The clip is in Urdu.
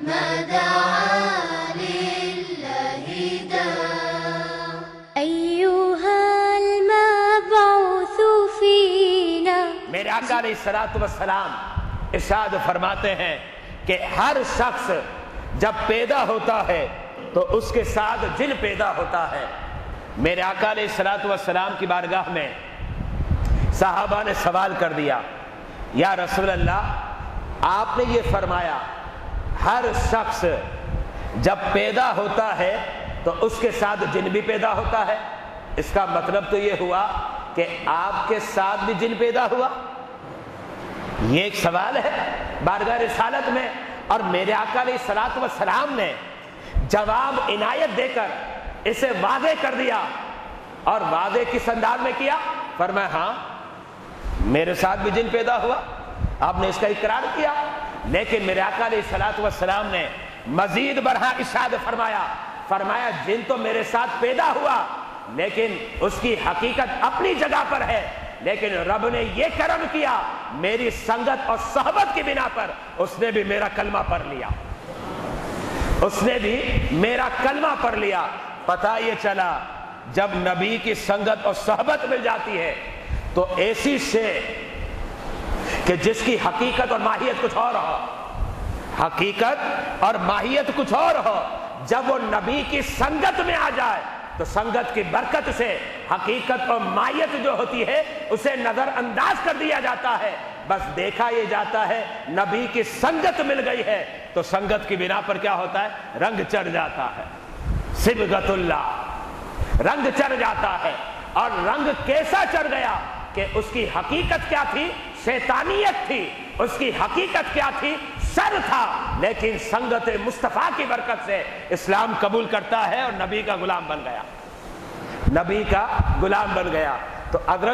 ما دعا لله داع. أيها المبعوث فينا. میرے آقا علیہ الصلوۃ والسلام ارشاد فرماتے ہیں کہ ہر شخص جب پیدا ہوتا ہے تو اس کے ساتھ جن پیدا ہوتا ہے. میرے آقا علیہ الصلوۃ والسلام کی بارگاہ میں صحابہ نے سوال کر دیا، یا رسول اللہ، آپ نے یہ فرمایا ہر شخص جب پیدا ہوتا ہے تو اس کے ساتھ جن بھی پیدا ہوتا ہے، اس کا مطلب تو یہ ہوا کہ آپ کے ساتھ بھی جن پیدا ہوا؟ یہ ایک سوال ہے بارگاہ رسالت میں، اور میرے آقا علیہ الصلوۃ والسلام نے جواب عنایت دے کر اسے واضح کر دیا. اور واضح کس انداز میں کیا؟ فرمایا ہاں میرے ساتھ بھی جن پیدا ہوا. آپ نے اس کا اقرار کیا، لیکن میرے آقا علیہ الصلوۃ والسلام نے مزید برہا ارشاد فرمایا جن تو میرے ساتھ پیدا ہوا لیکن اس کی حقیقت اپنی جگہ پر ہے، لیکن رب نے یہ کرم کیا میری سنگت اور صحبت کی بنا پر اس نے بھی میرا کلمہ پڑھ لیا، اس نے بھی میرا کلمہ پڑھ لیا. پتہ یہ چلا جب نبی کی سنگت اور صحبت مل جاتی ہے تو ایسی سے کہ جس کی حقیقت اور ماہیت کچھ اور ہو، حقیقت اور ماہیت کچھ اور ہو، جب وہ نبی کی سنگت میں آ جائے تو سنگت کی برکت سے حقیقت اور ماہیت جو ہوتی ہے اسے نظر انداز کر دیا جاتا ہے. بس دیکھا یہ جاتا ہے نبی کی سنگت مل گئی ہے تو سنگت کی بنا پر کیا ہوتا ہے؟ رنگ چڑھ جاتا ہے. صبغت اللہ، رنگ چڑھ جاتا ہے. اور رنگ کیسا چڑھ گیا کہ اس کی حقیقت کیا تھی؟ شیطانیت تھی. اس کی حقیقت کیا تھی؟ شر تھا. لیکن سنگت مصطفیٰ کی برکت سے اسلام قبول کرتا ہے اور نبی کا غلام بن گیا، نبی کا غلام بن گیا. تو اگر